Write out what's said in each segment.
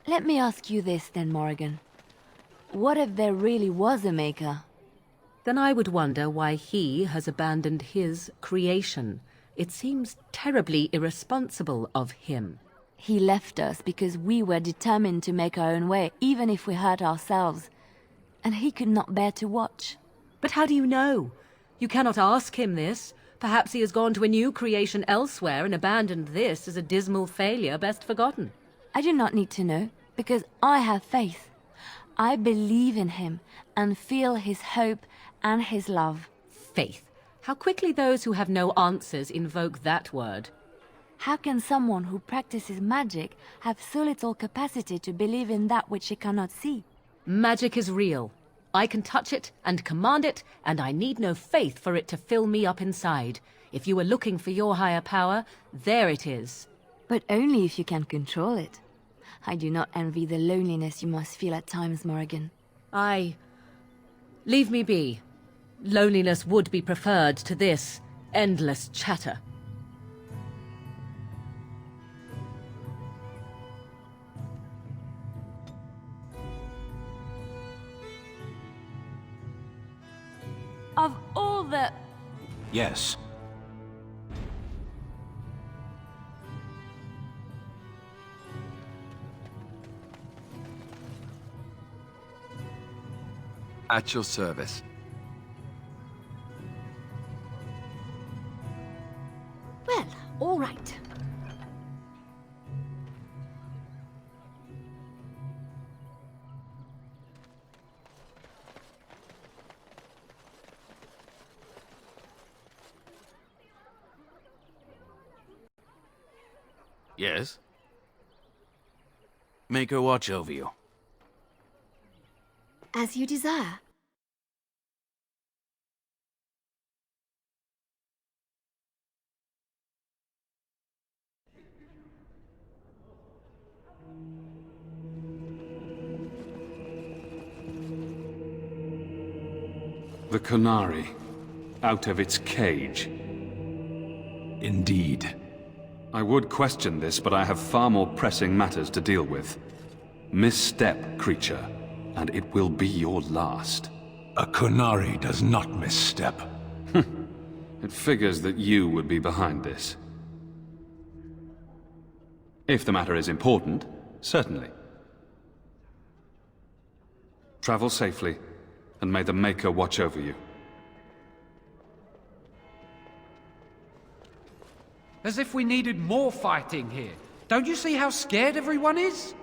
Let me ask you this then, Morrigan. What if there really was a maker? Then I would wonder why he has abandoned his creation. It seems terribly irresponsible of him. He left us because we were determined to make our own way, even if we hurt ourselves. And he could not bear to watch. But how do you know? You cannot ask him this. Perhaps he has gone to a new creation elsewhere and abandoned this as a dismal failure best forgotten. I do not need to know, because I have faith. I believe in him and feel his hope and his love. Faith. How quickly those who have no answers invoke that word. How can someone who practices magic have so little capacity to believe in that which he cannot see? Magic is real. I can touch it and command it, and I need no faith for it to fill me up inside. If you are looking for your higher power, there it is. But only if you can control it. I do not envy the loneliness you must feel at times, Morrigan. Leave me be. Loneliness would be preferred to this endless chatter. Of all the... Yes. At your service. Well, all right. Yes? Make her watch over you. As you desire. The Canary, out of its cage. Indeed. I would question this, but I have far more pressing matters to deal with. Misstep, creature, and it will be your last. A Canary does not misstep. It figures that you would be behind this. If the matter is important, certainly. Travel safely, and may the Maker watch over you. As if we needed more fighting here. Don't you see how scared everyone is?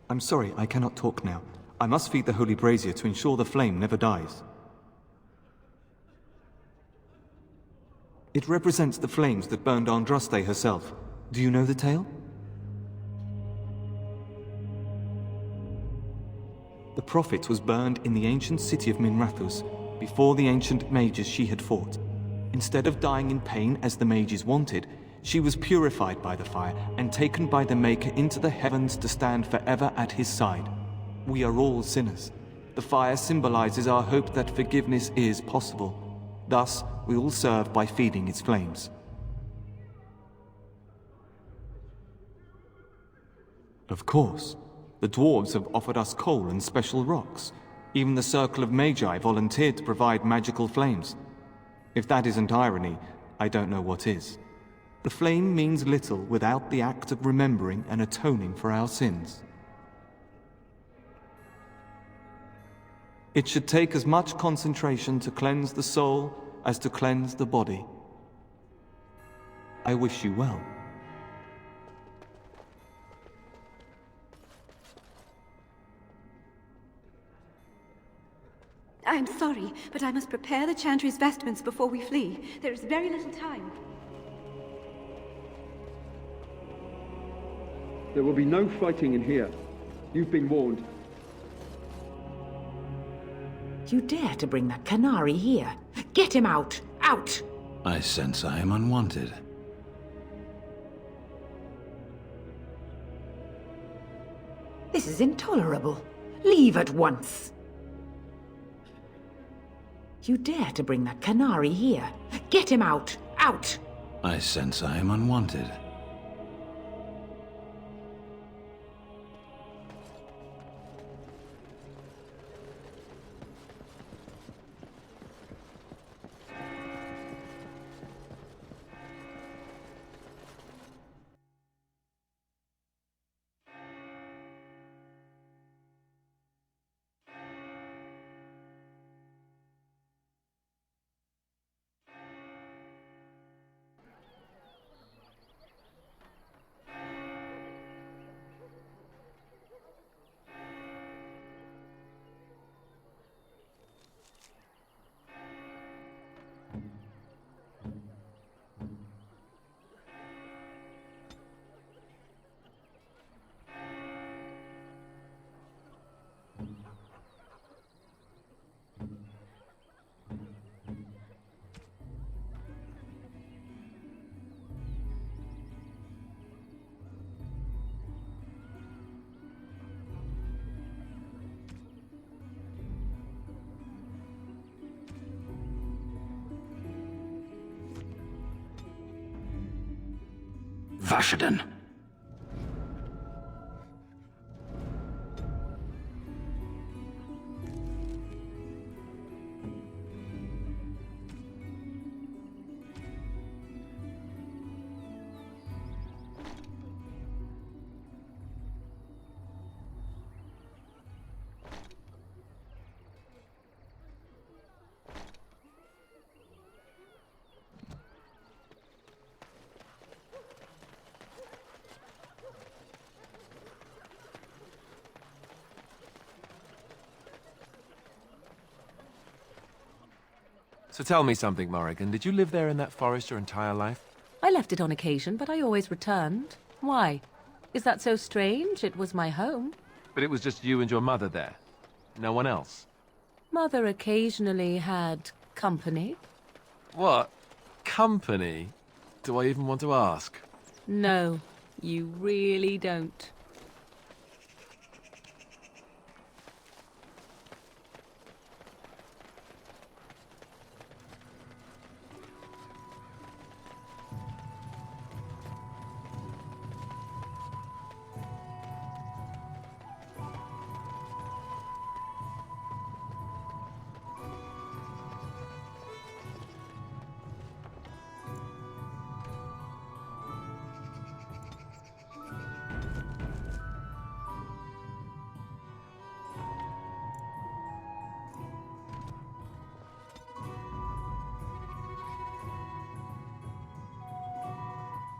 I'm sorry, I cannot talk now. I must feed the holy brazier to ensure the flame never dies. It represents the flames that burned Andraste herself. Do you know the tale? The prophet was burned in the ancient city of Minrathous, before the ancient mages she had fought. Instead of dying in pain as the mages wanted, she was purified by the fire and taken by the Maker into the heavens to stand forever at his side. We are all sinners. The fire symbolizes our hope that forgiveness is possible. Thus, we all serve by feeding its flames. Of course. The dwarves have offered us coal and special rocks. Even the Circle of Magi volunteered to provide magical flames. If that isn't irony, I don't know what is. The flame means little without the act of remembering and atoning for our sins. It should take as much concentration to cleanse the soul as to cleanse the body. I wish you well. I'm sorry, but I must prepare the Chantry's vestments before we flee. There is very little time. There will be no fighting in here. You've been warned. You dare to bring that Canary here? Get him out! Out! I sense I am unwanted. This is intolerable. Leave at once. You dare to bring that canary here? Get him out! Out! I sense I am unwanted. Vashaden. So tell me something, Morrigan. Did you live there in that forest your entire life? I left it on occasion, but I always returned. Why? Is that so strange? It was my home. But it was just you and your mother there. No one else. Mother occasionally had company. What? Company? Do I even want to ask? No, you really don't.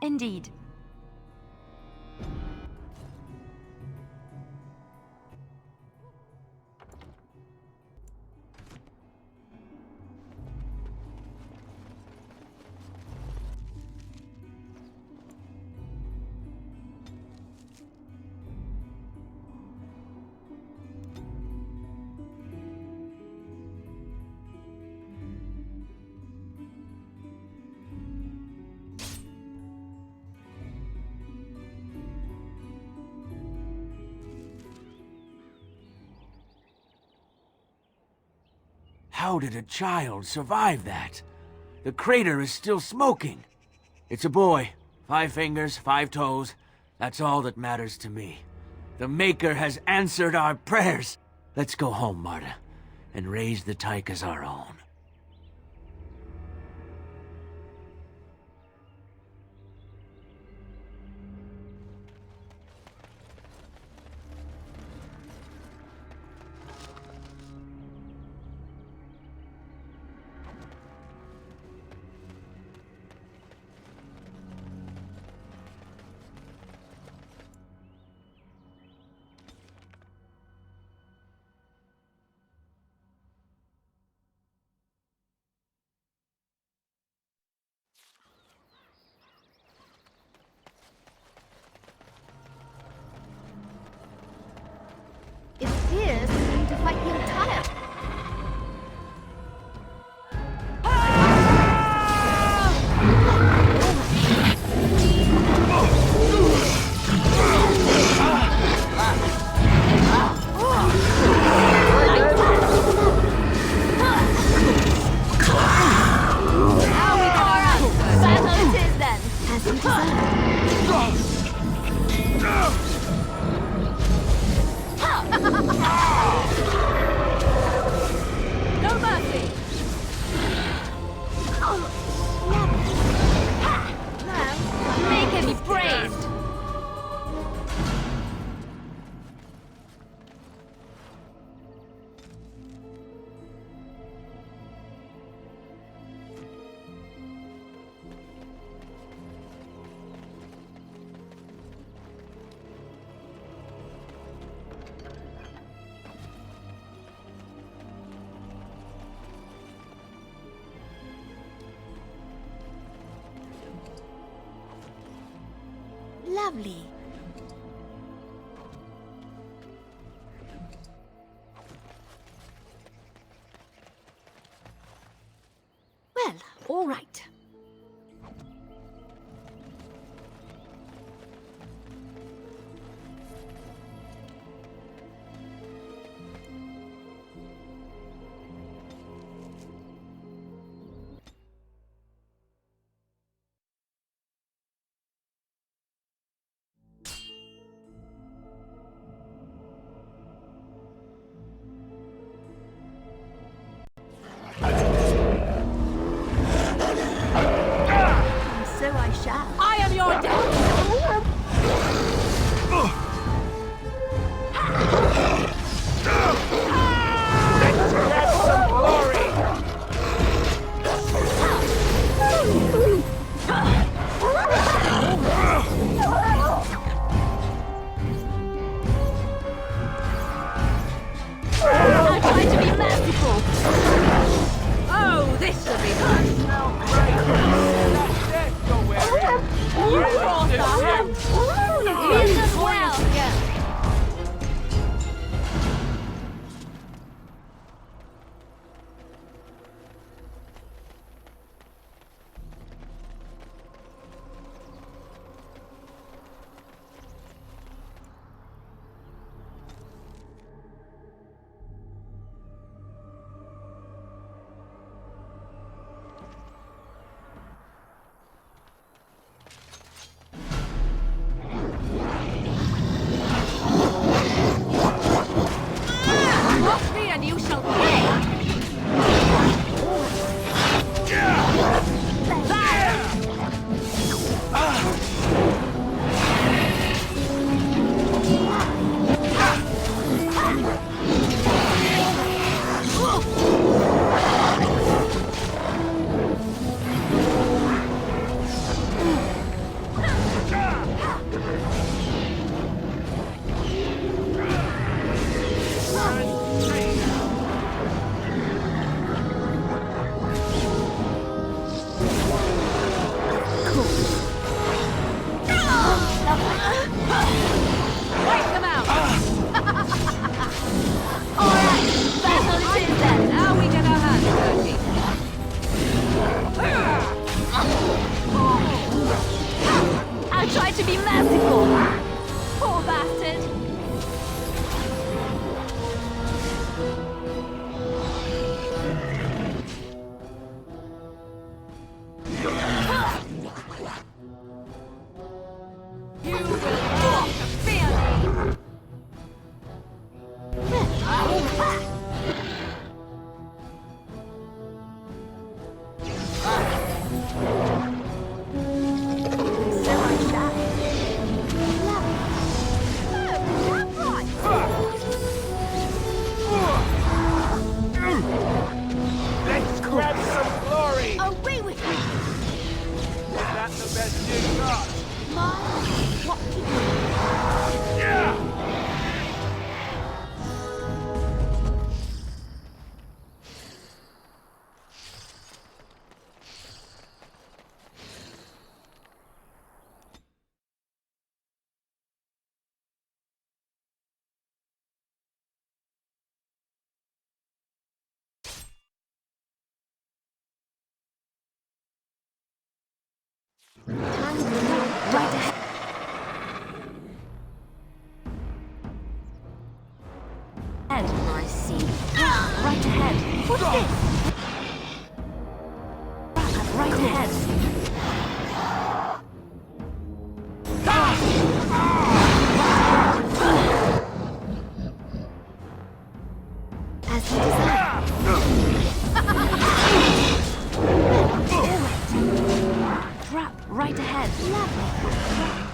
Indeed. How did a child survive that? The crater is still smoking. It's a boy. 5 fingers, 5 toes. That's all that matters to me. The Maker has answered our prayers. Let's go home, Marta, and raise the Tyke as our own. as you deserve. No mercy! Make him be praised! Lovely. Well, all right. So I shall. I am your death! I'll try to be merciful. Oh, this will be fun! You brought that. Use as well. Watch me and you shall pay! Wipe them out! Alright, battle it is then. Now we get our hands dirty. I'll try to be merciful. Poor bastard. You will want to fear me! So I shall. Let's grab some glory! Away with me. That's the best you got! What to do? Yeah! Right ahead. I see. Right ahead. What's this? Right ahead.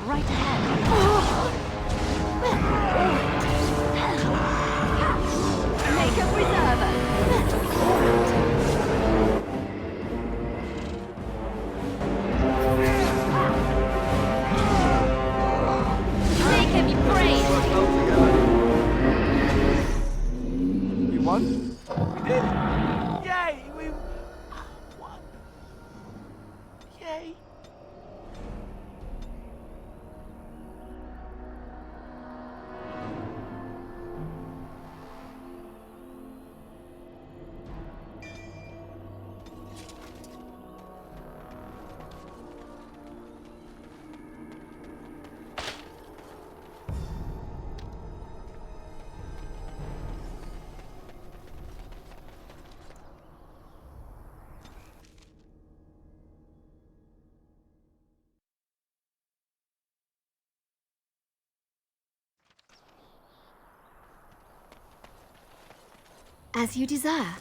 Right ahead. Make a preserver. Make him brave. You won? We did! Yay! We won! Yay! As you desire.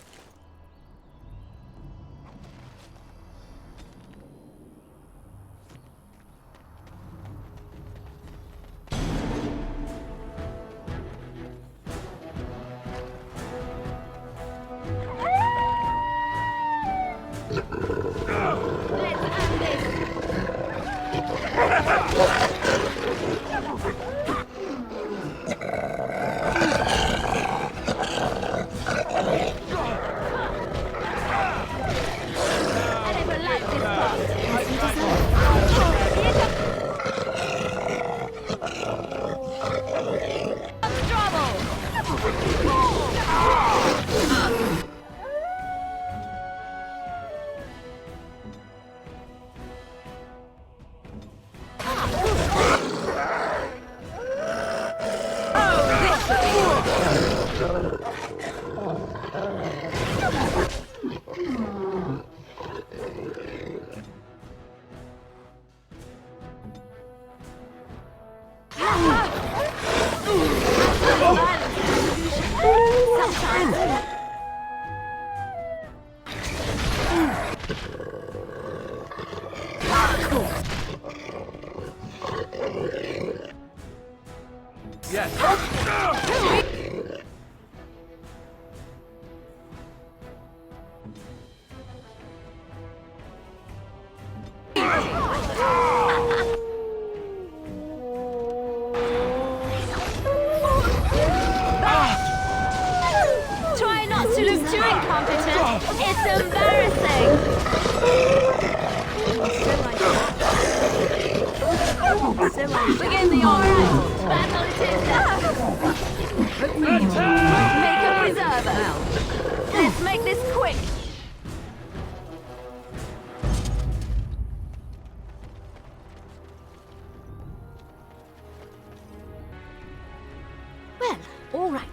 Try not to look too incompetent. It's embarrassing. Begin the alright. Battle it is. Make a preserver. Let's make this quick. Well, all right.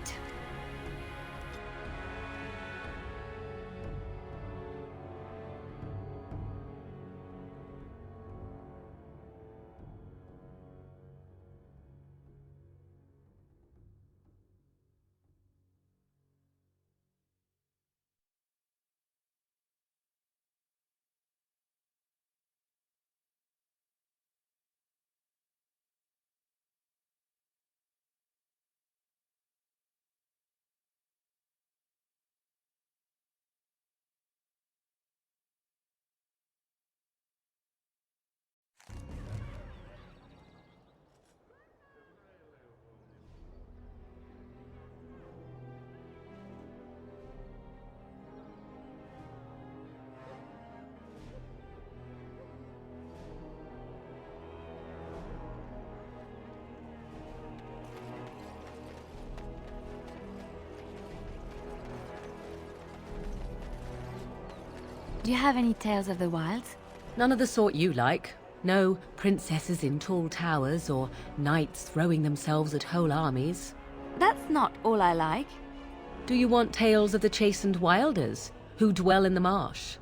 Do you have any tales of the wilds? None of the sort you like. No princesses in tall towers or knights throwing themselves at whole armies. That's not all I like. Do you want tales of the chastened wilders who dwell in the marsh?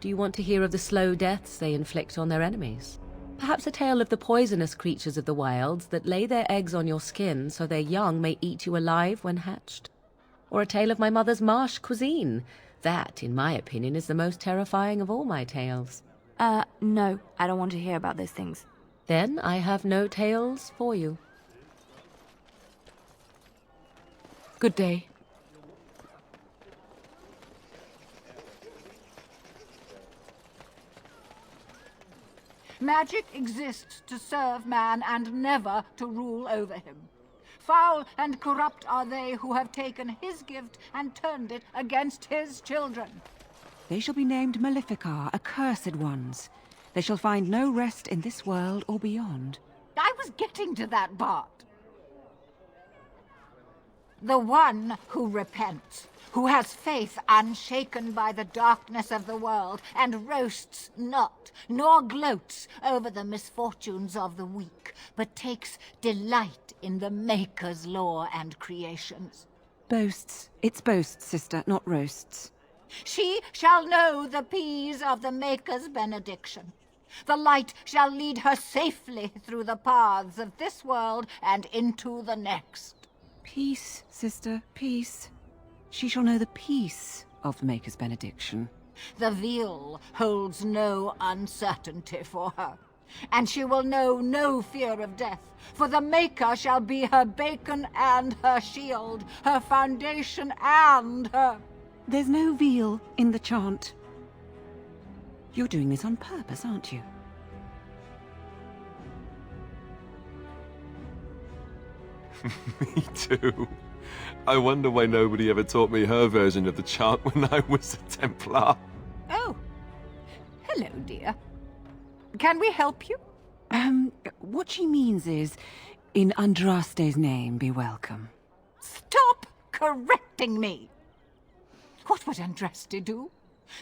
Do you want to hear of the slow deaths they inflict on their enemies? Perhaps a tale of the poisonous creatures of the wilds that lay their eggs on your skin so their young may eat you alive when hatched? Or a tale of my mother's marsh cuisine? That, in my opinion, is the most terrifying of all my tales. No, I don't want to hear about those things. Then I have no tales for you. Good day. Magic exists to serve man and never to rule over him. Foul and corrupt are they who have taken his gift and turned it against his children. They shall be named Maleficar, accursed ones. They shall find no rest in this world or beyond. I was getting to that part. The one who repents, who has faith unshaken by the darkness of the world, and roasts not, nor gloats over the misfortunes of the weak, but takes delight in the Maker's law and creations. Boasts. It's boasts, sister, not roasts. She shall know the peace of the Maker's benediction. The light shall lead her safely through the paths of this world and into the next. Peace, sister, peace. She shall know the peace of the Maker's benediction. The veil holds no uncertainty for her, and she will know no fear of death, for the Maker shall be her beacon and her shield, her foundation and her... There's no veil in the chant. You're doing this on purpose, aren't you? Me too. I wonder why nobody ever taught me her version of the chant when I was a Templar. Oh. Hello, dear. Can we help you? What she means is, in Andraste's name, be welcome. Stop correcting me! What would Andraste do?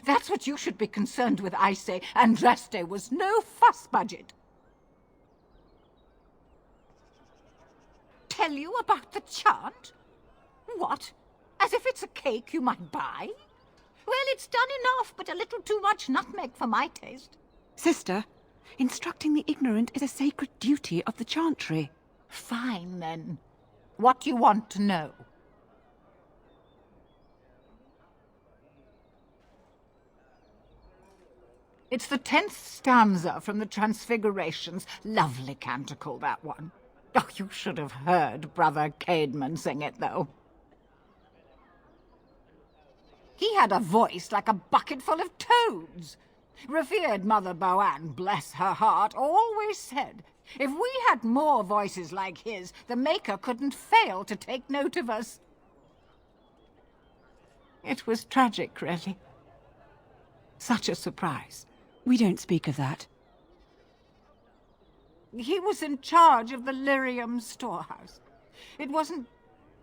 That's what you should be concerned with, I say. Andraste was no fuss budget. Tell you about the chant? What? As if it's a cake you might buy? Well, it's done enough, but a little too much nutmeg for my taste. Sister, instructing the ignorant is a sacred duty of the chantry. Fine, then. What do you want to know? It's the 10th stanza from the Transfigurations. Lovely canticle, that one. Oh, you should have heard Brother Caedmon sing it, though. He had a voice like a bucket full of toads. Revered Mother Boanne, bless her heart, always said, if we had more voices like his, the Maker couldn't fail to take note of us. It was tragic, really. Such a surprise. We don't speak of that. He was in charge of the lyrium storehouse. It wasn't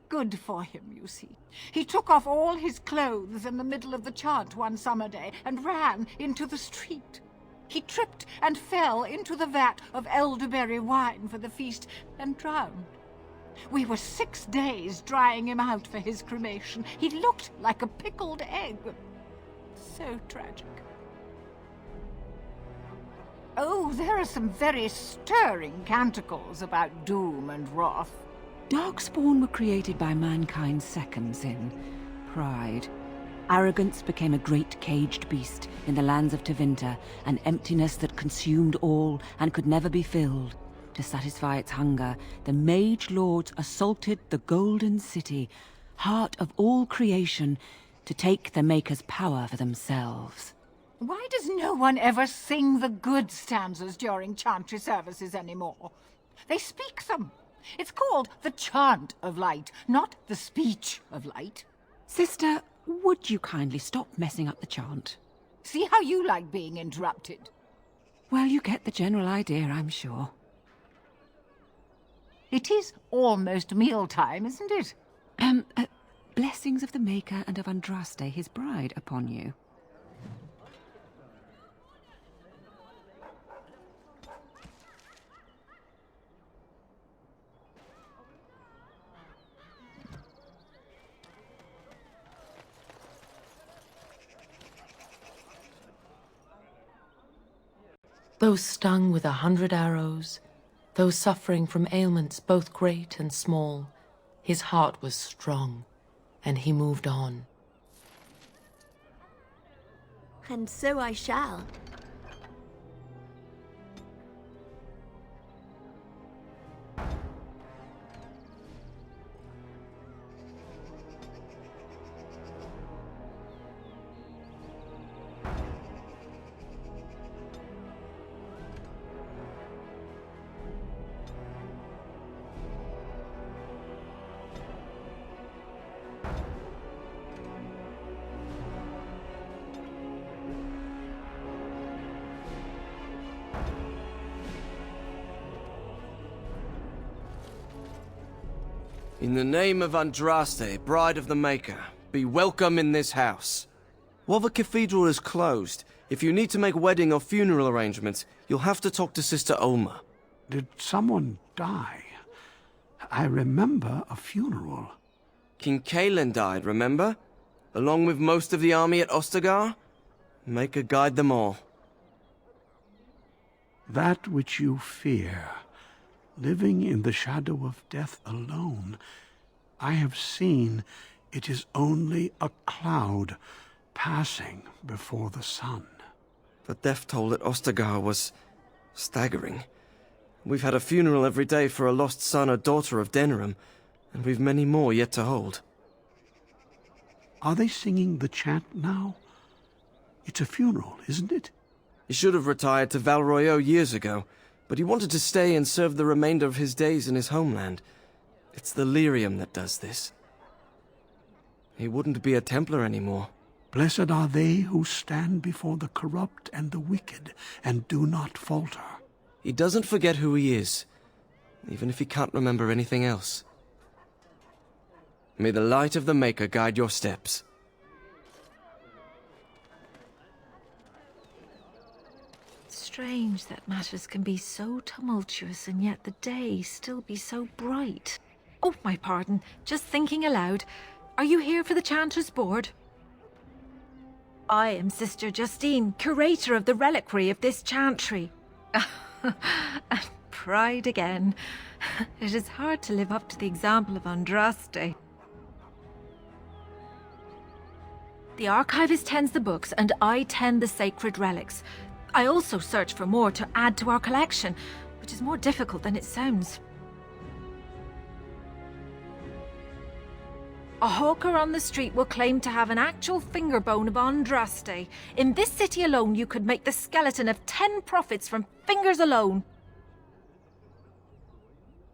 good for him, you see. He took off all his clothes in the middle of the chant one summer day and ran into the street. He tripped and fell into the vat of elderberry wine for the feast and drowned. We were 6 days drying him out for his cremation. He looked like a pickled egg. So tragic. Oh, there are some very stirring canticles about doom and wrath. Darkspawn were created by mankind's second sin, pride. Arrogance became a great caged beast in the lands of Tevinter, an emptiness that consumed all and could never be filled. To satisfy its hunger, the mage lords assaulted the Golden City, heart of all creation, to take the Maker's power for themselves. Why does no one ever sing the good stanzas during chantry services anymore? They speak them. It's called the chant of light, not the speech of light. Sister, would you kindly stop messing up the chant? See how you like being interrupted. Well, you get the general idea, I'm sure. It is almost mealtime, isn't it? Blessings of the Maker and of Andraste, his bride, upon you. Though stung with 100 arrows, though suffering from ailments both great and small, his heart was strong, and he moved on. And so I shall. In the name of Andraste, Bride of the Maker, be welcome in this house. While the cathedral is closed, if you need to make wedding or funeral arrangements, you'll have to talk to Sister Olma. Did someone die? I remember a funeral. King Kaelin died, remember? Along with most of the army at Ostagar? Maker guide them all. That which you fear, living in the shadow of death alone, I have seen it is only a cloud passing before the sun. The death toll at Ostagar was staggering. We've had a funeral every day for a lost son or daughter of Denerim, and we've many more yet to hold. Are they singing the chant now? It's a funeral, isn't it? He should have retired to Val Royeaux years ago, but he wanted to stay and serve the remainder of his days in his homeland. It's the Lyrium that does this. He wouldn't be a Templar anymore. Blessed are they who stand before the corrupt and the wicked, and do not falter. He doesn't forget who he is, even if he can't remember anything else. May the light of the Maker guide your steps. Strange that matters can be so tumultuous and yet the day still be so bright. Oh, my pardon, just thinking aloud. Are you here for the Chanter's Board? I am Sister Justine, curator of the reliquary of this chantry. And pride again. It is hard to live up to the example of Andraste. The archivist tends the books, and I tend the sacred relics. I also search for more to add to our collection, which is more difficult than it sounds. A hawker on the street will claim to have an actual finger bone of Andraste. In this city alone, you could make the skeleton of 10 prophets from fingers alone.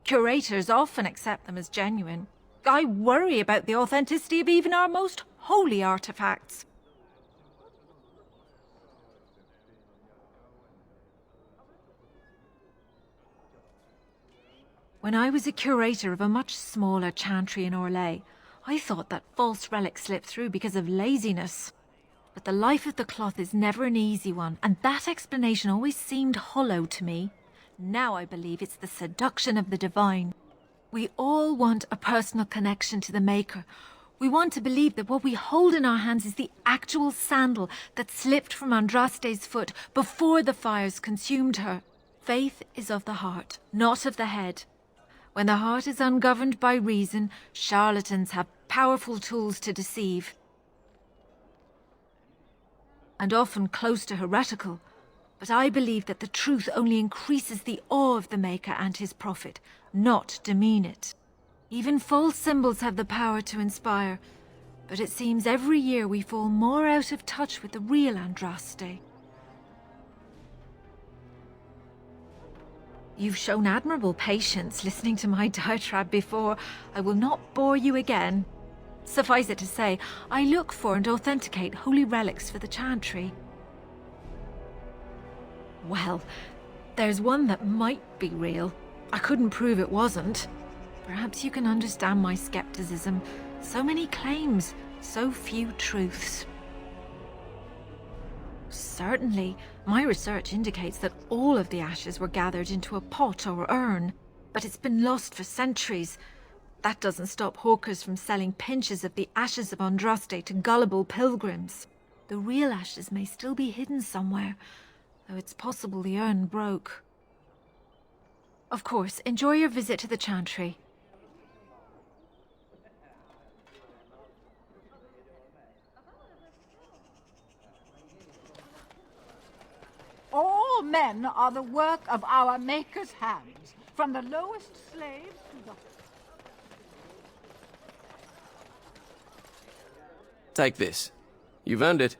Curators often accept them as genuine. I worry about the authenticity of even our most holy artifacts. When I was a curator of a much smaller chantry in Orlais, I thought that false relics slipped through because of laziness. But the life of the cloth is never an easy one, and that explanation always seemed hollow to me. Now I believe it's the seduction of the divine. We all want a personal connection to the Maker. We want to believe that what we hold in our hands is the actual sandal that slipped from Andraste's foot before the fires consumed her. Faith is of the heart, not of the head. When the heart is ungoverned by reason, charlatans have powerful tools to deceive. And often close to heretical. But I believe that the truth only increases the awe of the Maker and his prophet, not demean it. Even false symbols have the power to inspire, but it seems every year we fall more out of touch with the real Andraste. You've shown admirable patience listening to my diatribe before. I will not bore you again. Suffice it to say, I look for and authenticate holy relics for the chantry. Well, there's one that might be real. I couldn't prove it wasn't. Perhaps you can understand my skepticism. So many claims, so few truths. Certainly, my research indicates that all of the ashes were gathered into a pot or urn, but it's been lost for centuries. That doesn't stop hawkers from selling pinches of the ashes of Andraste to gullible pilgrims. The real ashes may still be hidden somewhere, though it's possible the urn broke. Of course, enjoy your visit to the chantry. All men are the work of our Maker's hands, from the lowest slaves to the... Take this. You've earned it.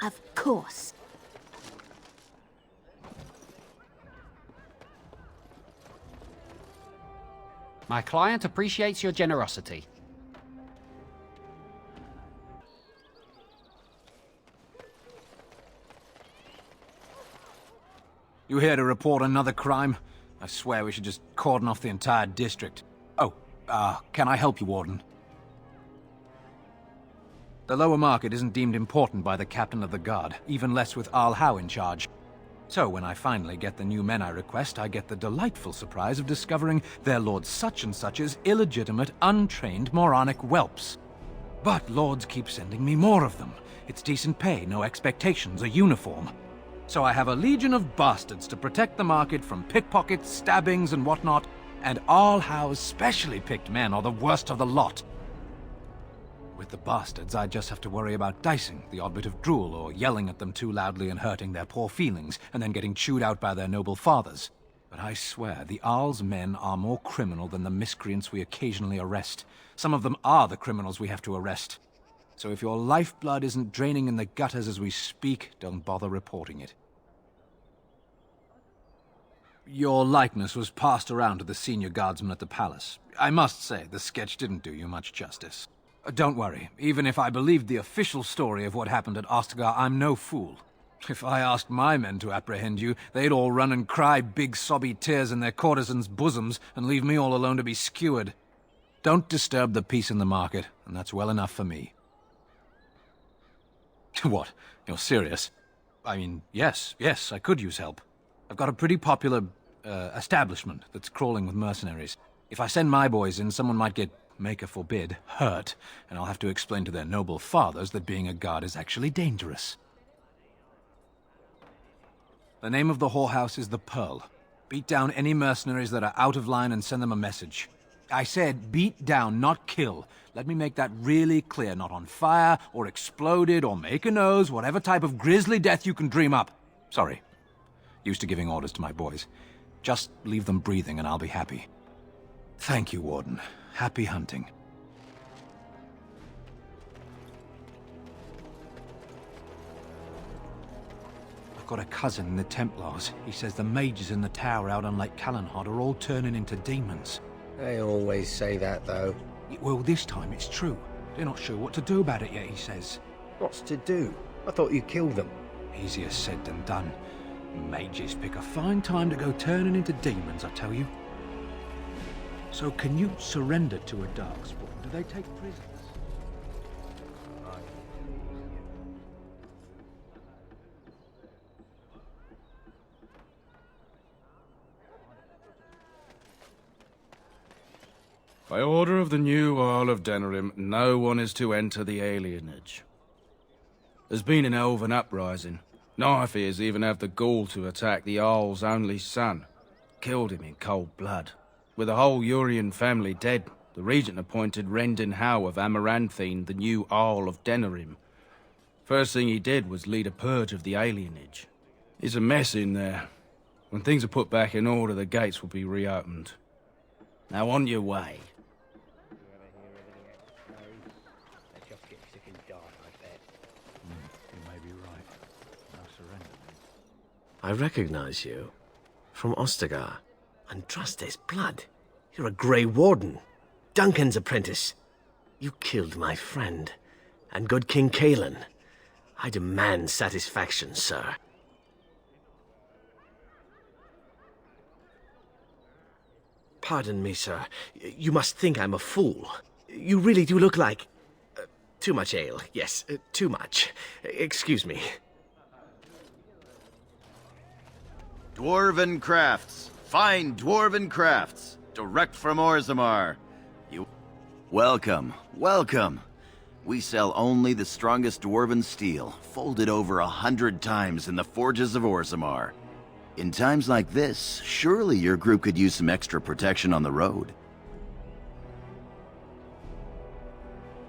Of course. My client appreciates your generosity. You here to report another crime? I swear we should just cordon off the entire district. Oh, can I help you, Warden? The lower market isn't deemed important by the captain of the guard, even less with Al Howe in charge. So when I finally get the new men I request, I get the delightful surprise of discovering their Lord Such-and-Such's illegitimate, untrained, moronic whelps. But lords keep sending me more of them. It's decent pay, no expectations, a uniform. So I have a legion of bastards to protect the market from pickpockets, stabbings, and whatnot, and Al Howe's specially picked men are the worst of the lot. With the bastards, I just have to worry about dicing, the odd bit of drool, or yelling at them too loudly and hurting their poor feelings, and then getting chewed out by their noble fathers. But I swear, the Arl's men are more criminal than the miscreants we occasionally arrest. Some of them are the criminals we have to arrest. So if your lifeblood isn't draining in the gutters as we speak, don't bother reporting it. Your likeness was passed around to the senior guardsman at the palace. I must say, the sketch didn't do you much justice. Don't worry, even if I believed the official story of what happened at Ostagar, I'm no fool. If I asked my men to apprehend you, they'd all run and cry big sobby tears in their courtesans' bosoms and leave me all alone to be skewered. Don't disturb the peace in the market, and that's well enough for me. What? You're serious? I mean, yes, I could use help. I've got a pretty popular, establishment that's crawling with mercenaries. If I send my boys in, someone might get, maker forbid, hurt, and I'll have to explain to their noble fathers that being a guard is actually dangerous. The name of the whorehouse is the Pearl. Beat down any mercenaries that are out of line and send them a message. I said beat down, not kill. Let me make that really clear. Not on fire, or exploded, or make a nose, whatever type of grisly death you can dream up. Sorry. Used to giving orders to my boys. Just leave them breathing and I'll be happy. Thank you, Warden. Happy hunting. I've got a cousin in the Templars. He says the mages in the tower out on Lake Calenhod are all turning into demons. They always say that, though. Well, this time it's true. They're not sure what to do about it yet, he says. What's to do? I thought you killed them. Easier said than done. Mages pick a fine time to go turning into demons, I tell you. So can you surrender to a darkspawn? Do they take prisoners? By order of the new Earl of Denerim, no one is to enter the alienage. There's been an elven uprising. Knife-ears even have the gall to attack the Earl's only son. Killed him in cold blood. With the whole Urian family dead, the regent appointed Rendon Howe of Amaranthine the new Earl of Denerim. First thing he did was lead a purge of the alienage. It's a mess in there. When things are put back in order, the gates will be reopened. Now on your way. I recognize you. From Ostagar. And trust his blood. You're a Grey Warden. Duncan's apprentice. You killed my friend. And good King Cailan. I demand satisfaction, sir. Pardon me, sir. You must think I'm a fool. You really do look like... too much ale. Yes, too much. Excuse me. Dwarven crafts. Fine dwarven crafts. Direct from Orzammar. Welcome, welcome. We sell only the strongest dwarven steel, folded over 100 times in the forges of Orzammar. In times like this, surely your group could use some extra protection on the road.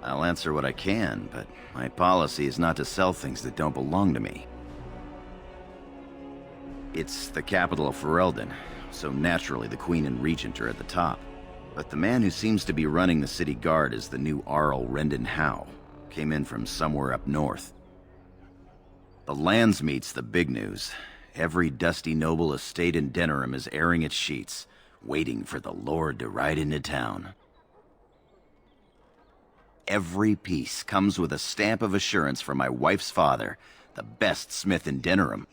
I'll answer what I can, but my policy is not to sell things that don't belong to me. It's the capital of Ferelden, so naturally the Queen and Regent are at the top. But the man who seems to be running the city guard is the new Arl Rendon Howe. Came in from somewhere up north. The Landsmeet's the big news. Every dusty noble estate in Denerim is airing its sheets, waiting for the Lord to ride into town. Every piece comes with a stamp of assurance from my wife's father, the best smith in Denerim.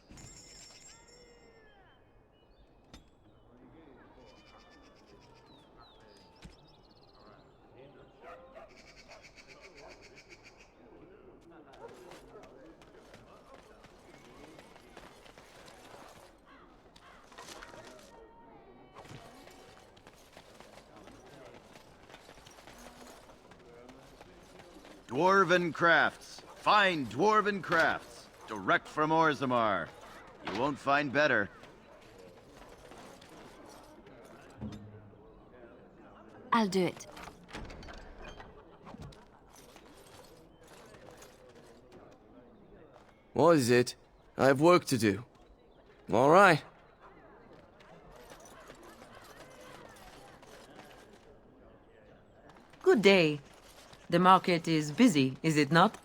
Dwarven crafts. Fine dwarven crafts. Direct from Orzammar. You won't find better. I'll do it. What is it? I have work to do. All right. Good day. The market is busy, is it not?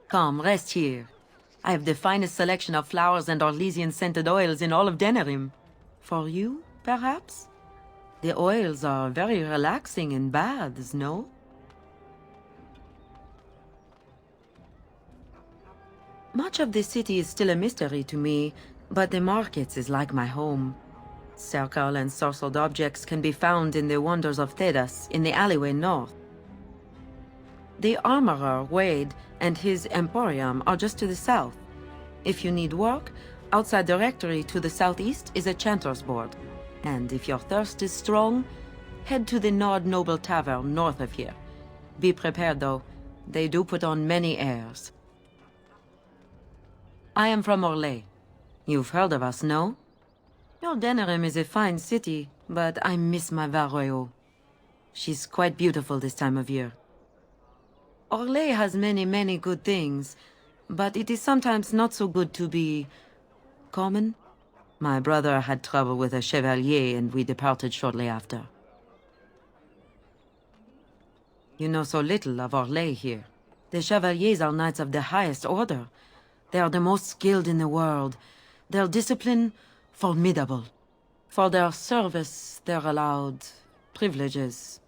Come, rest here. I have the finest selection of flowers and Orlesian-scented oils in all of Denerim. For you, perhaps? The oils are very relaxing in baths, no? Much of the city is still a mystery to me, but the markets is like my home. Circle and sorcered objects can be found in the wonders of Thedas, in the alleyway north. The armorer, Wade, and his emporium are just to the south. If you need work, outside the rectory to the southeast is a chanter's board. And if your thirst is strong, head to the Nord Noble Tavern north of here. Be prepared, though. They do put on many airs. I am from Orlais. You've heard of us, no? Your Denerim is a fine city, but I miss my Valroyo. She's quite beautiful this time of year. Orlais has many good things, but it is sometimes not so good to be common. My brother had trouble with a chevalier and we departed shortly after. You know so little of Orlais here. The chevaliers are knights of the highest order. They are the most skilled in the world. Their discipline, formidable. For their service, they're allowed privileges.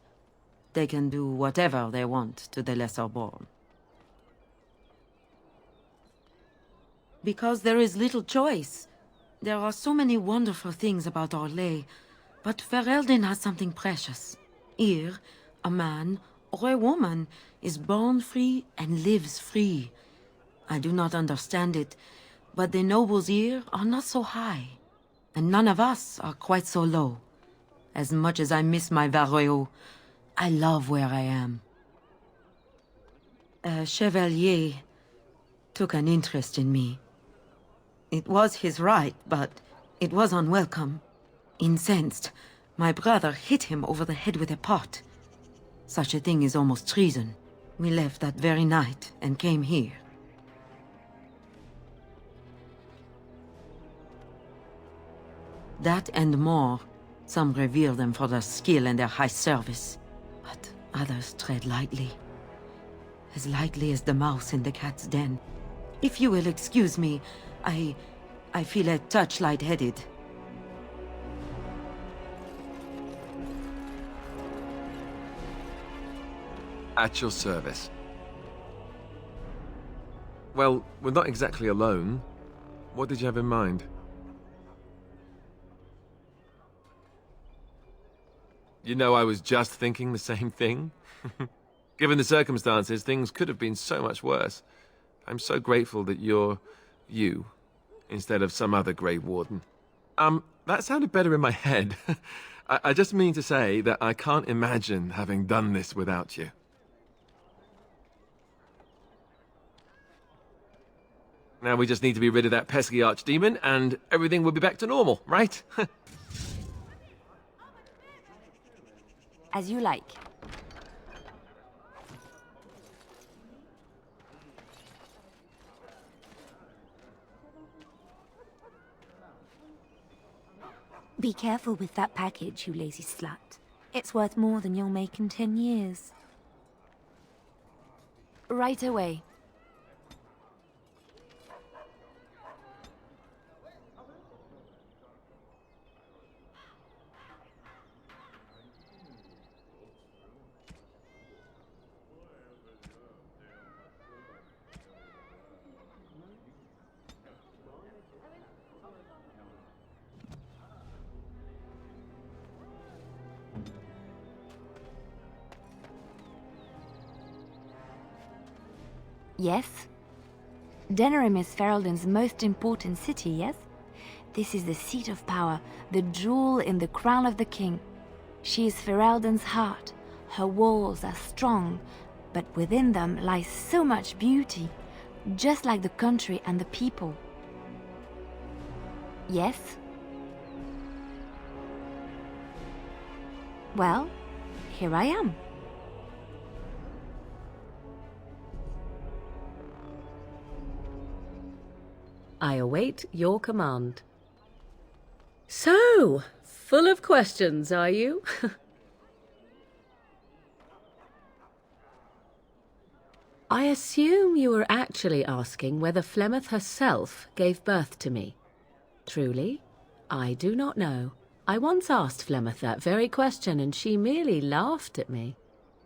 They can do whatever they want to the lesser born. Because there is little choice. There are so many wonderful things about Orlais, but Ferelden has something precious. Here, a man or a woman is born free and lives free. I do not understand it, but the nobles here are not so high, and none of us are quite so low. As much as I miss my Valroyo, I love where I am. A chevalier took an interest in me. It was his right, but it was unwelcome. Incensed, my brother hit him over the head with a pot. Such a thing is almost treason. We left that very night and came here. That and more. Some revere them for their skill and their high service. But others tread lightly. As lightly as the mouse in the cat's den. If you will excuse me, I feel a touch lightheaded. At your service. Well, we're not exactly alone. What did you have in mind? You know, I was just thinking the same thing. Given the circumstances, things could have been so much worse. I'm so grateful that you're you, instead of some other Grey Warden. That sounded better in my head. I just mean to say that I can't imagine having done this without you. Now we just need to be rid of that pesky archdemon, and everything will be back to normal, right? As you like. Be careful with that package, you lazy slut. It's worth more than you'll make in 10 years. Right away. Yes? Denerim is Ferelden's most important city, yes? This is the seat of power, the jewel in the crown of the king. She is Ferelden's heart. Her walls are strong, but within them lies so much beauty, just like the country and the people. Yes? Well, here I am. I await your command. So, full of questions, are you? I assume you were actually asking whether Flemeth herself gave birth to me. Truly, I do not know. I once asked Flemeth that very question, and she merely laughed at me.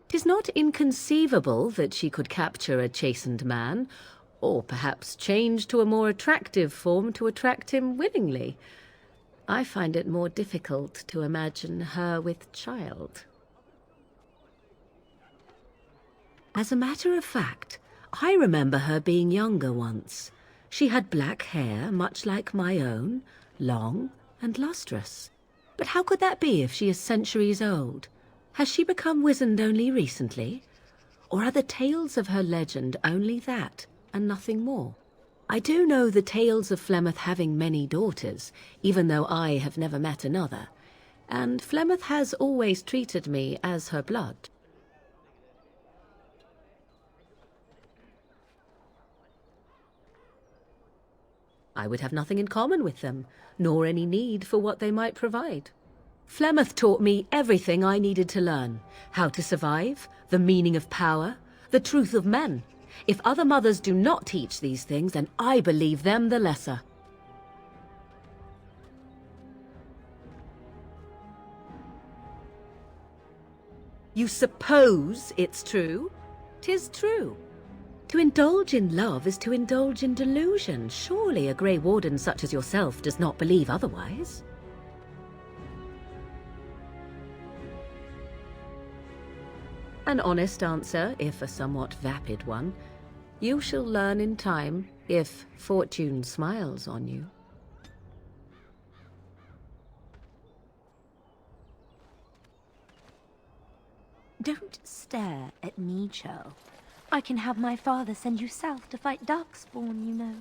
'Tis not inconceivable that she could capture a chastened man, or perhaps change to a more attractive form to attract him willingly. I find it more difficult to imagine her with child. As a matter of fact, I remember her being younger once. She had black hair, much like my own, long and lustrous. But how could that be if she is centuries old? Has she become wizened only recently? Or are the tales of her legend only that, and nothing more? I do know the tales of Flemeth having many daughters, even though I have never met another, and Flemeth has always treated me as her blood. I would have nothing in common with them, nor any need for what they might provide. Flemeth taught me everything I needed to learn: how to survive, the meaning of power, the truth of men. If other mothers do not teach these things, then I believe them the lesser. You suppose it's true? 'Tis true. To indulge in love is to indulge in delusion. Surely a Grey Warden such as yourself does not believe otherwise. An honest answer, if a somewhat vapid one. You shall learn in time, if fortune smiles on you. Don't stare at me, Churl. I can have my father send you south to fight Darkspawn, you know.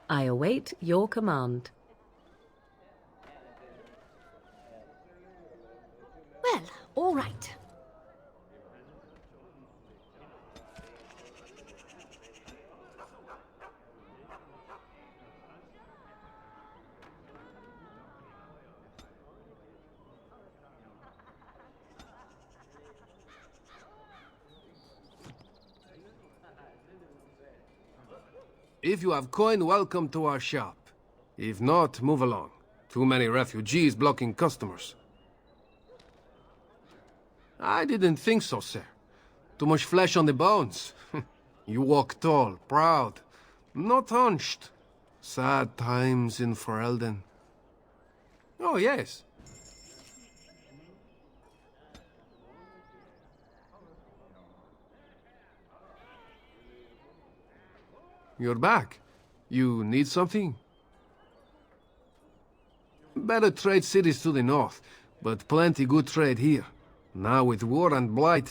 I await your command. Well, all right. If you have coin, welcome to our shop. If not, move along. Too many refugees blocking customers. I didn't think so, sir. Too much flesh on the bones. You walk tall, proud, not hunched. Sad times in Ferelden. Oh, yes. You're back. You need something? Better trade cities to the north, but plenty good trade here. Now with war and blight,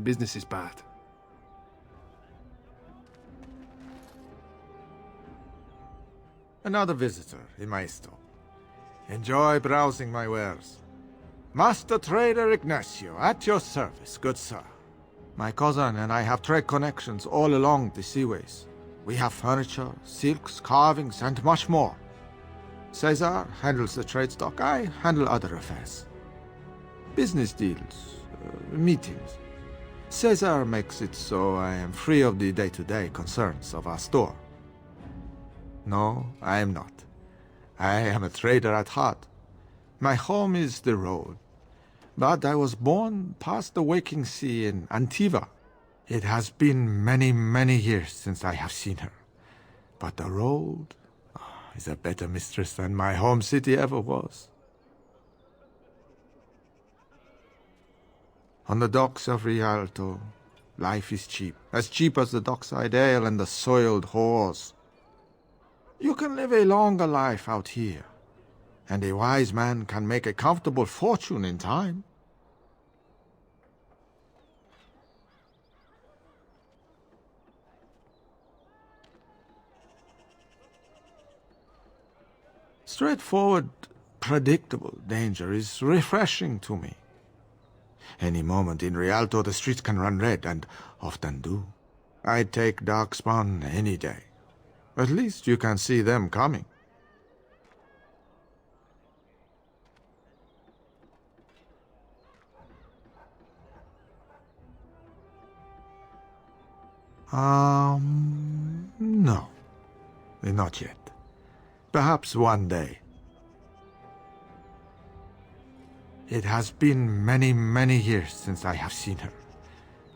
business is bad. Another visitor in my store. Enjoy browsing my wares. Master Trader Ignacio, at your service, good sir. My cousin and I have trade connections all along the seaways. We have furniture, silks, carvings, and much more. Caesar handles the trade stock, I handle other affairs. Business deals, meetings. Caesar makes it so I am free of the day-to-day concerns of our store. No, I am not. I am a trader at heart. My home is the road, but I was born past the waking sea in Antiva. It has been many, many years since I have seen her. But the road is a better mistress than my home city ever was. On the docks of Rialto, Life is cheap. As cheap as the dockside ale and the soiled whores. You can live a longer life out here. And a wise man can make a comfortable fortune in time. Straightforward, predictable danger is refreshing to me. Any moment in Rialto the streets can run red, and often do. I'd take Darkspawn any day. At least you can see them coming. No. Not yet. Perhaps one day. It has been many, many years since I have seen her.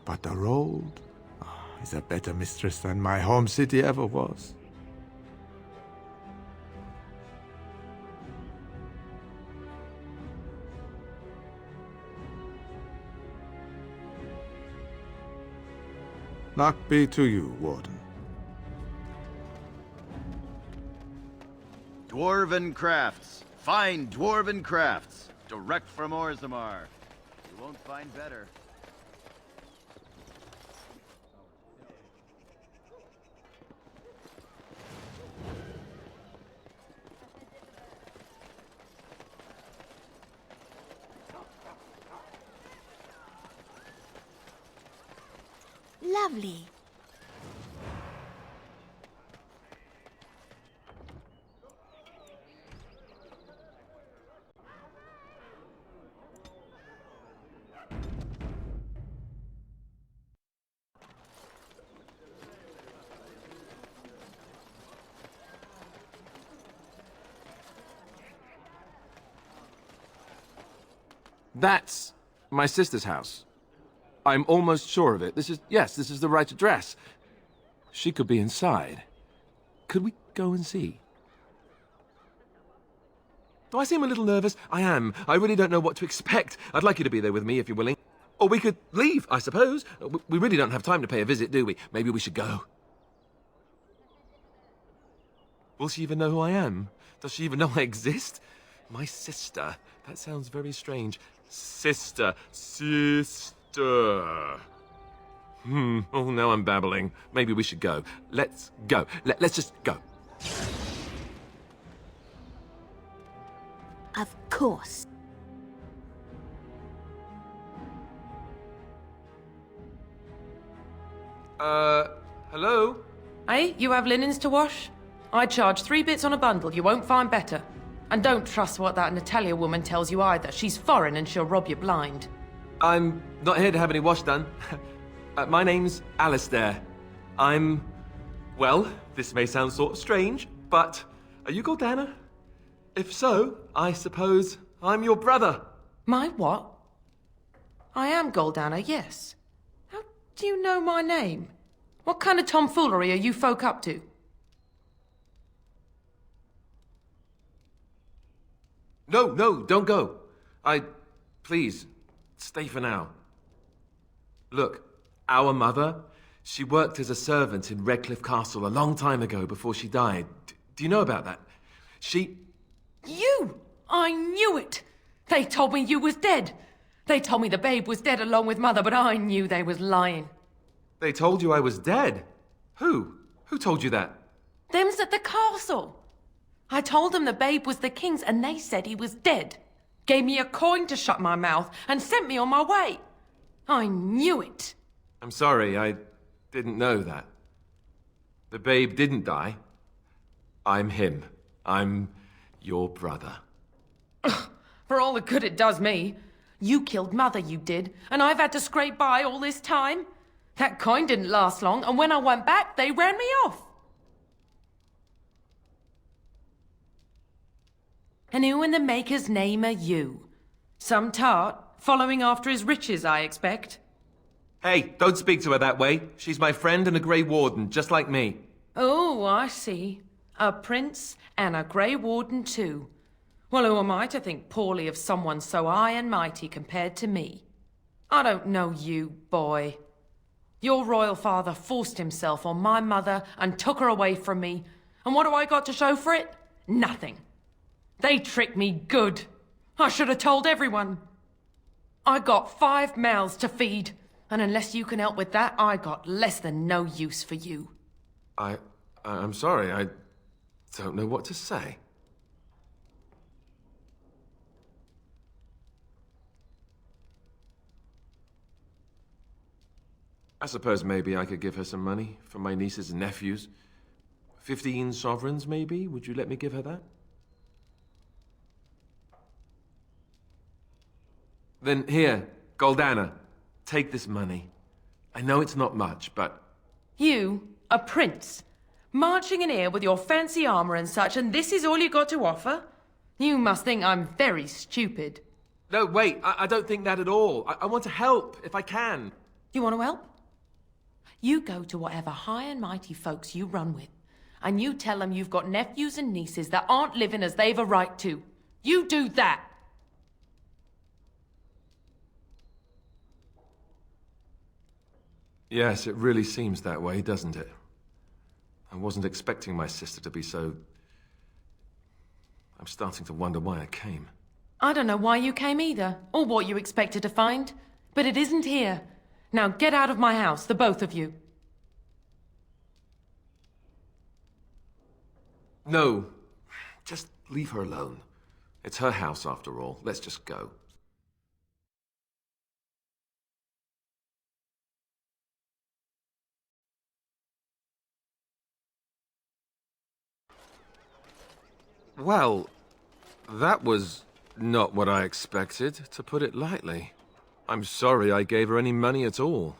But the road is a better mistress than my home city ever was. Luck be to you, Warden. Dwarven crafts. Fine dwarven crafts. Direct from Orzammar. You won't find better. Lovely. That's my sister's house. I'm almost sure of it. This is the right address. She could be inside. Could we go and see? Do I seem a little nervous? I am. I really don't know what to expect. I'd like you to be there with me if you're willing. Or we could leave, I suppose. We really don't have time to pay a visit, do we? Maybe we should go. Will she even know who I am? Does she even know I exist? My sister. That sounds very strange. Sister. Oh, now I'm babbling. Maybe we should go. Let's go. Let's just go. Of course. Hello? Hey, you have linens to wash? I charge 3 bits on a bundle. You won't find better. And don't trust what that Natalia woman tells you either. She's foreign and she'll rob you blind. I'm not here to have any wash done. My name's Alistair. Well, this may sound sort of strange, but are you Gordana? If so, I suppose I'm your brother. My what? I am Goldana, yes. How do you know my name? What kind of tomfoolery are you folk up to? No, don't go. Please, stay for now. Look, our mother, she worked as a servant in Redcliffe Castle a long time ago before she died. Do you know about that? You! I knew it! They told me you was dead. They told me the babe was dead along with mother, but I knew they was lying. They told you I was dead? Who? Who told you that? Them's at the castle. I told them the babe was the king's and they said he was dead. Gave me a coin to shut my mouth and sent me on my way. I knew it. I'm sorry, I didn't know that. The babe didn't die. I'm him. I'm your brother. For all the good it does me. You killed mother, you did, and I've had to scrape by all this time. That coin didn't last long, and when I went back, they ran me off. And who in the maker's name are you? Some tart, following after his riches, I expect. Hey, don't speak to her that way. She's my friend and a Grey Warden, just like me. Oh, I see. A prince and a Grey Warden too. Well, who am I to think poorly of someone so high and mighty compared to me? I don't know you, boy. Your royal father forced himself on my mother and took her away from me. And what do I got to show for it? Nothing. They tricked me good. I should have told everyone. I got 5 mouths to feed, and unless you can help with that, I got less than no use for you. I'm sorry, I don't know what to say. I suppose maybe I could give her some money for my nieces and nephews. 15 sovereigns, maybe? Would you let me give her that? Then here, Goldana, take this money. I know it's not much, but... You, a prince, marching in here with your fancy armor and such, and this is all you got to offer? You must think I'm very stupid. No, wait, I don't think that at all. I want to help, if I can. You want to help? You go to whatever high and mighty folks you run with, and you tell them you've got nephews and nieces that aren't living as they've a right to. You do that. Yes, it really seems that way, doesn't it? I wasn't expecting my sister to be so... I'm starting to wonder why I came. I don't know why you came either, or what you expected to find, but it isn't here. Now get out of my house, the both of you. No, just leave her alone. It's her house after all. Let's just go. Well, that was not what I expected, to put it lightly. I'm sorry I gave her any money at all.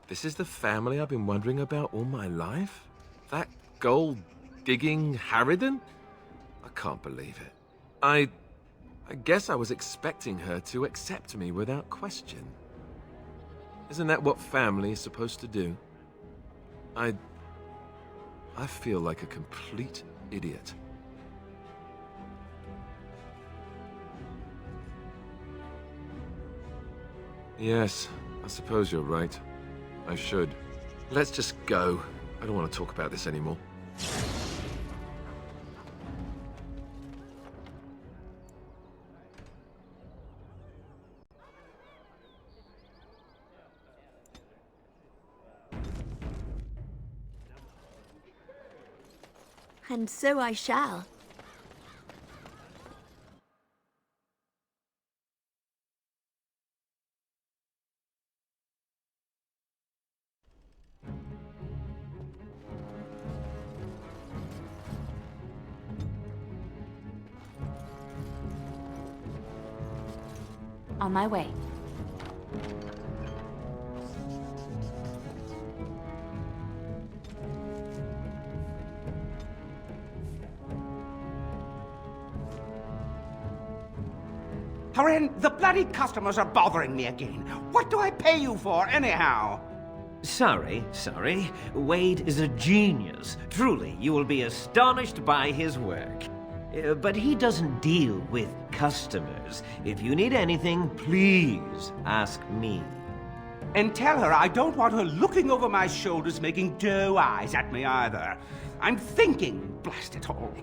This is the family I've been wondering about all my life? That gold-digging harridan? I can't believe it. I guess I was expecting her to accept me without question. Isn't that what family is supposed to do? I feel like a complete idiot. Yes, I suppose you're right. I should. Let's just go. I don't want to talk about this anymore. And so I shall. On my way. Haren, the bloody customers are bothering me again. What do I pay you for, anyhow? Sorry. Wade is a genius. Truly, you will be astonished by his work. But he doesn't deal with customers. If you need anything, please ask me. And tell her I don't want her looking over my shoulders making doe eyes at me either. I'm thinking, blast it all.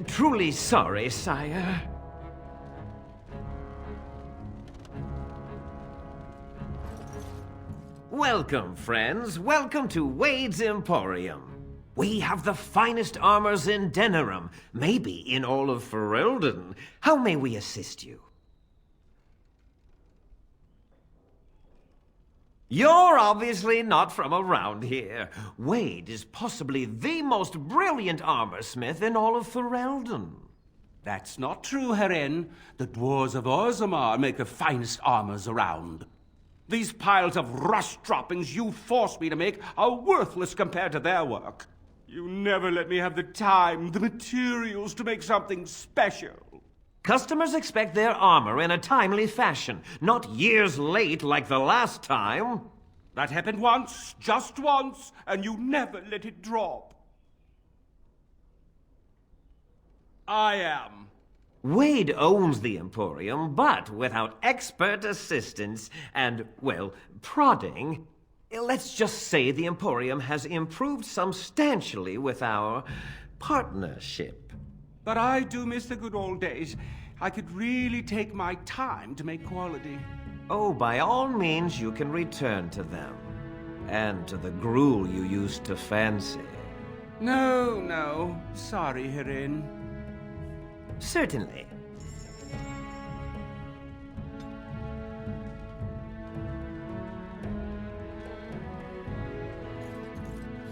Truly sorry, sire. Welcome, friends. Welcome to Wade's Emporium. We have the finest armors in Denerim, maybe in all of Ferelden. How may we assist you? You're obviously not from around here. Wade is possibly the most brilliant armorsmith in all of Ferelden. That's not true, Haren. The dwarves of Orzammar make the finest armors around. These piles of rust droppings you force me to make are worthless compared to their work. You never let me have the time, the materials to make something special. Customers expect their armor in a timely fashion, not years late like the last time. That happened once, just once, and you never let it drop. I am. Wade owns the Emporium, but without expert assistance and, well, prodding, Let's just say the Emporium has improved substantially with our partnership. But I do miss the good old days. I could really take my time to make quality. Oh, by all means, you can return to them. And to the gruel you used to fancy. No. Sorry, Herin. Certainly.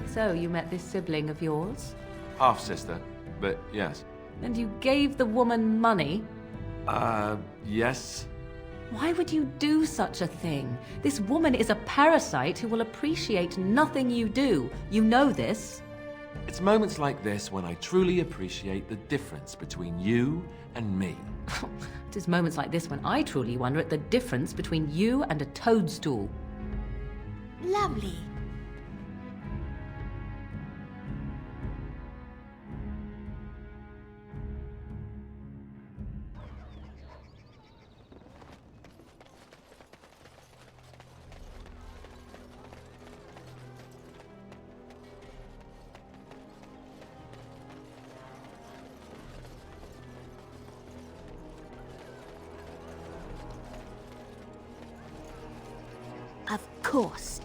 So, you met this sibling of yours? Half-sister, but yes. And you gave the woman money? Yes. Why would you do such a thing? This woman is a parasite who will appreciate nothing you do. You know this. It's moments like this when I truly appreciate the difference between you and me. It is moments like this when I truly wonder at the difference between you and a toadstool. Lovely. Of course.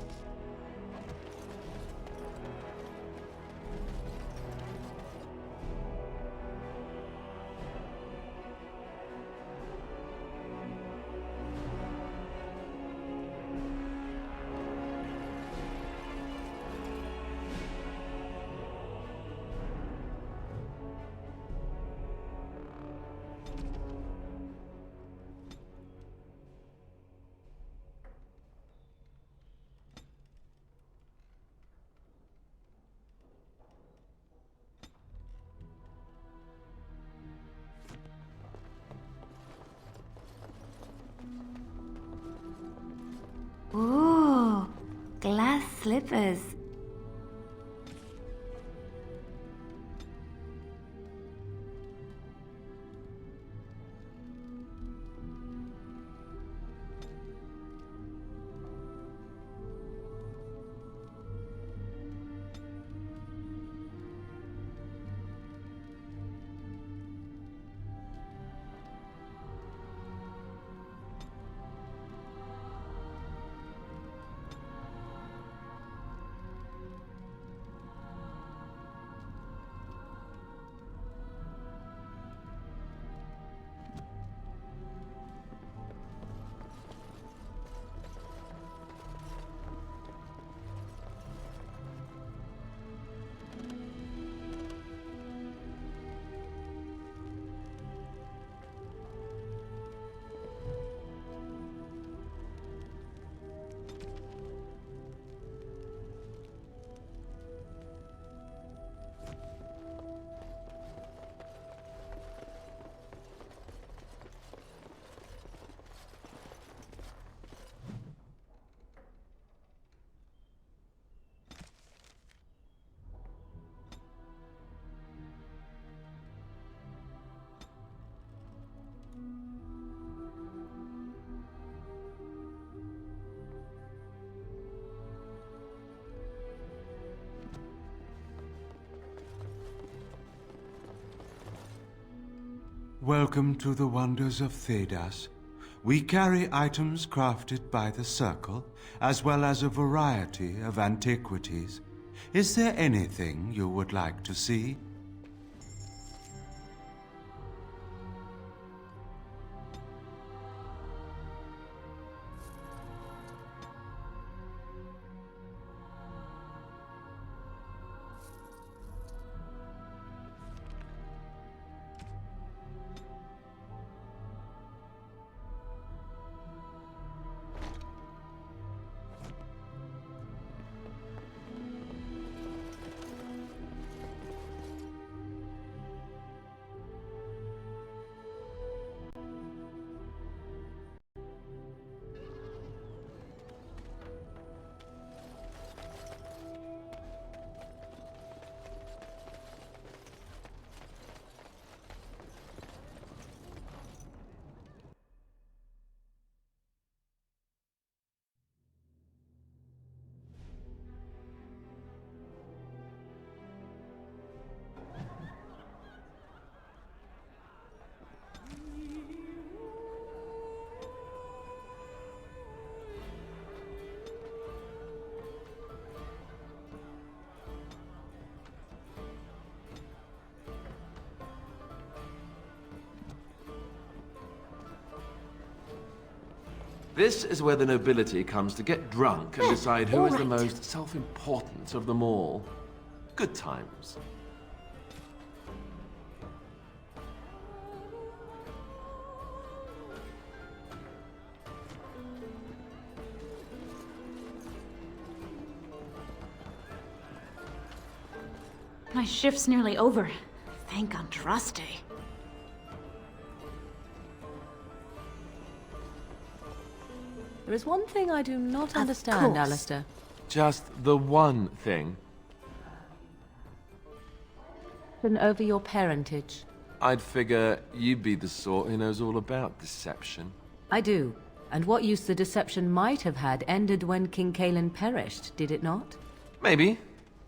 Ooh, glass slippers. Welcome to the wonders of Thedas. We carry items crafted by the Circle, as well as a variety of antiquities. Is there anything you would like to see? This is where the nobility comes to get drunk and decide who is the most self-important of them all. Good times. My shift's nearly over. Thank Andraste. There is one thing I do not understand, Alistair. Just the one thing. And over your parentage. I'd figure you'd be the sort who knows all about deception. I do. And what use the deception might have had ended when King Cailan perished, did it not? Maybe.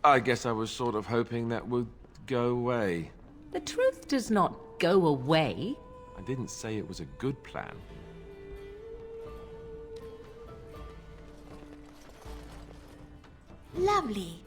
I guess I was sort of hoping that would go away. The truth does not go away. I didn't say it was a good plan. Lovely.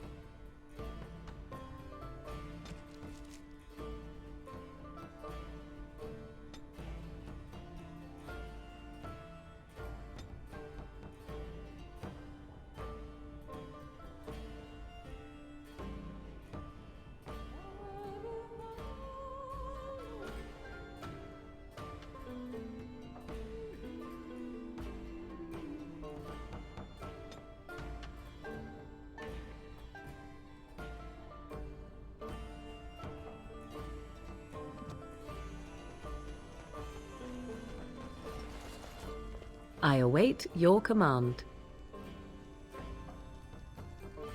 I await your command.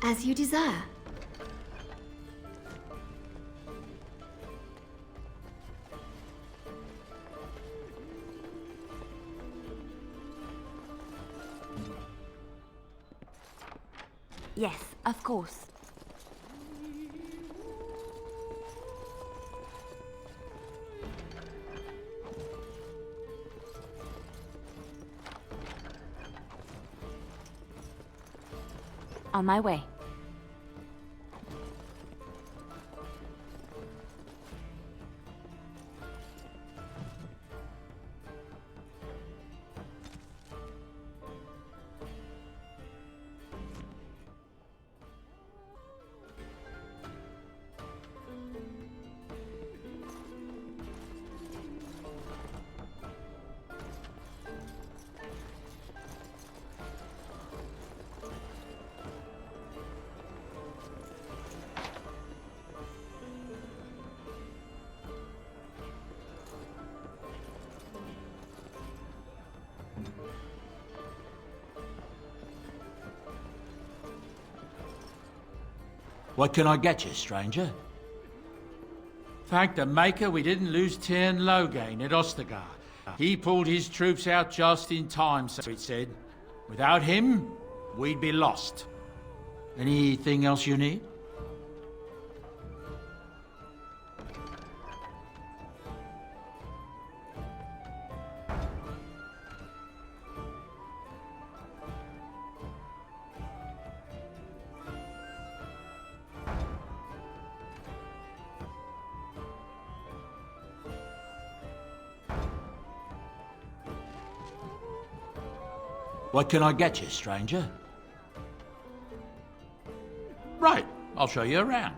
As you desire. Yes, of course. On my way. What can I get you, stranger? Thank the Maker we didn't lose Tyrn Logain at Ostagar. He pulled his troops out just in time, so it said. Without him, we'd be lost. Anything else you need? What can I get you, stranger? Right, I'll show you around.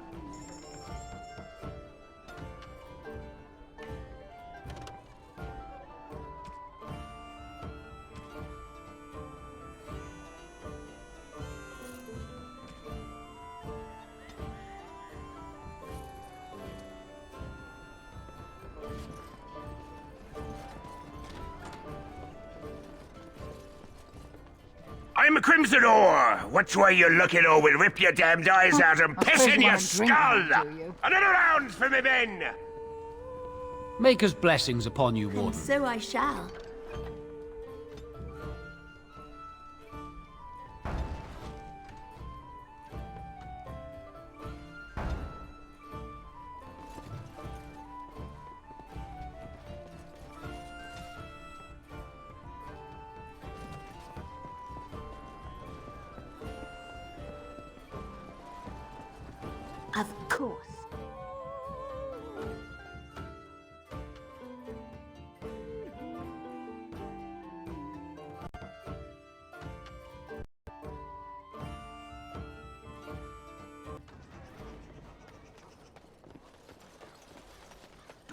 I'm a Crimson Ore. Which way you looking, or we'll rip your damned eyes out and piss in your skull! Another round for me men! Maker's blessings upon you, Warden. And so I shall. Of course.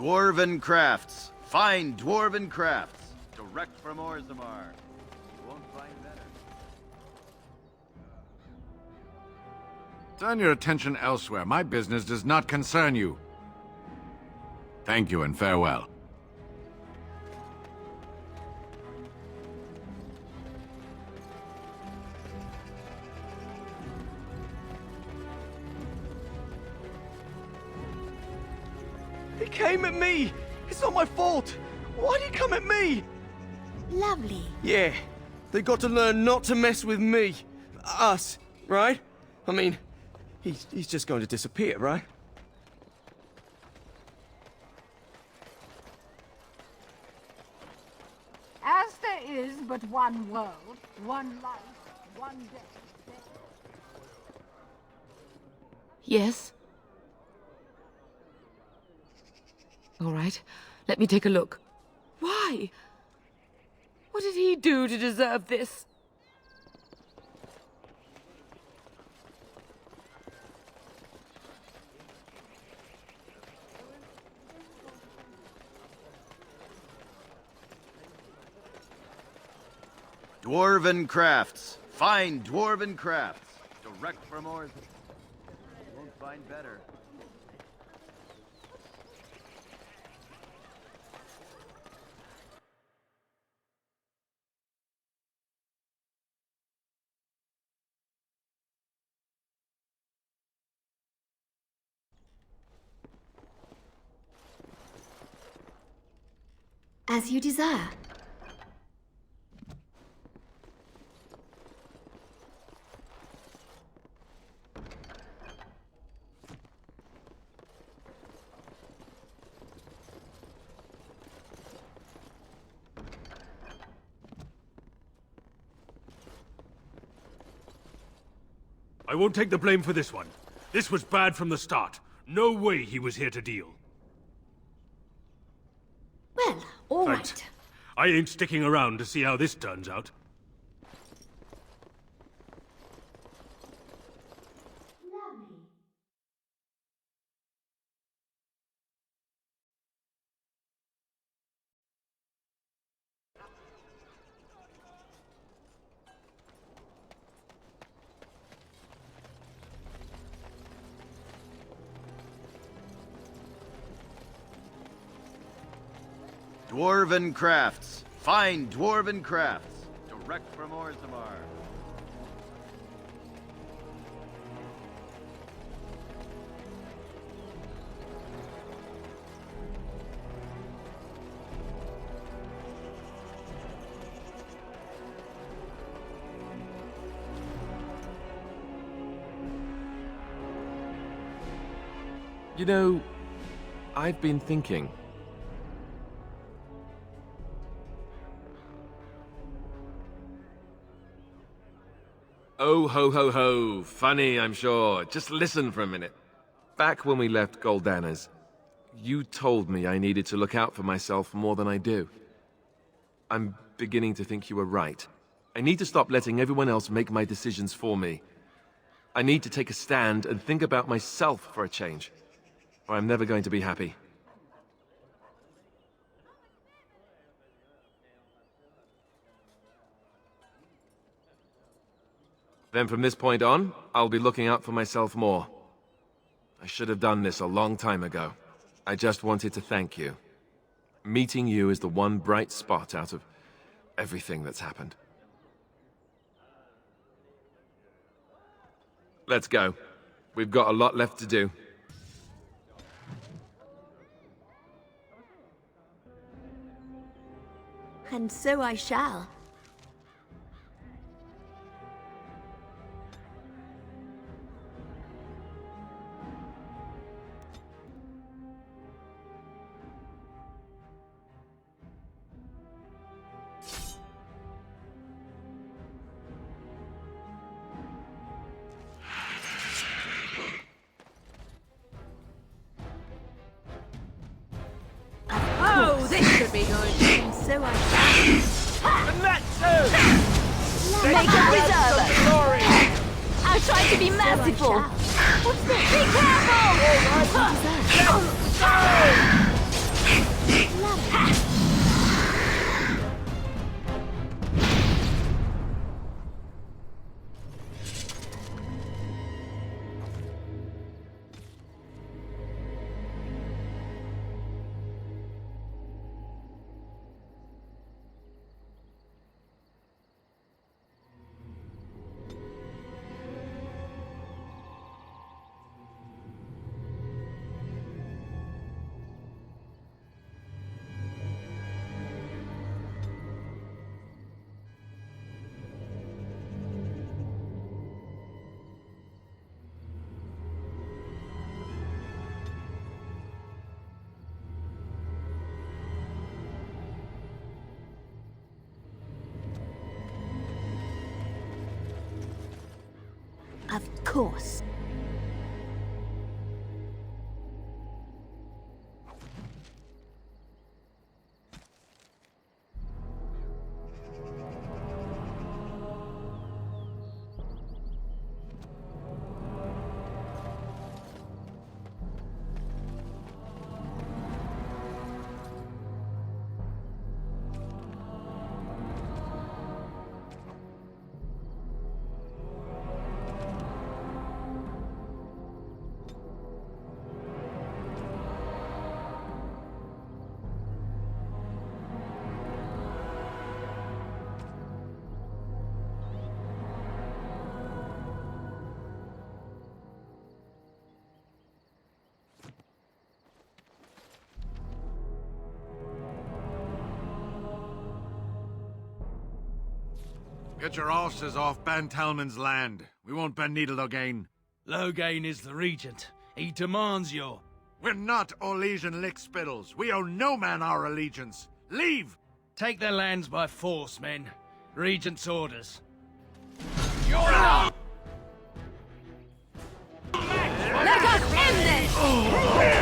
Dwarven crafts. Fine dwarven crafts. Direct from Orzammar. You won't find better. Turn your attention elsewhere. My business does not concern you. Thank you and farewell. He came at me! It's not my fault! Why'd he come at me? Lovely. Yeah, they got to learn not to mess with me. Us, right? I mean, he's just going to disappear, right? As there is but one world, one life, one death. Yes? All right, let me take a look. Why? What did he do to deserve this? Dwarven crafts. Fine dwarven crafts. Direct from Orzammar. You won't find better. As you desire. I won't take the blame for this one. This was bad from the start. No way he was here to deal. Well, all Thanks. right. I ain't sticking around to see how this turns out. Dwarven crafts. Fine dwarven crafts. Direct from Orzammar. You know, I've been thinking. Oh, ho, ho, ho. Funny, I'm sure. Just listen for a minute. Back when we left Goldanas, you told me I needed to look out for myself more than I do. I'm beginning to think you were right. I need to stop letting everyone else make my decisions for me. I need to take a stand and think about myself for a change, or I'm never going to be happy. Then from this point on, I'll be looking out for myself more. I should have done this a long time ago. I just wanted to thank you. Meeting you is the one bright spot out of everything that's happened. Let's go. We've got a lot left to do. And so I shall. Oh, this should be good. And so I shall. And that too! Make a reserve. I'll try to be merciful. What's this? Be careful! Of course. Get your horses off Ban Talman's land. We won't bend needle Logain. Logain is the regent. He demands your... We're not Orlesian lickspittles. We owe no man our allegiance. Leave! Take their lands by force, men. Regent's orders. Let us end this!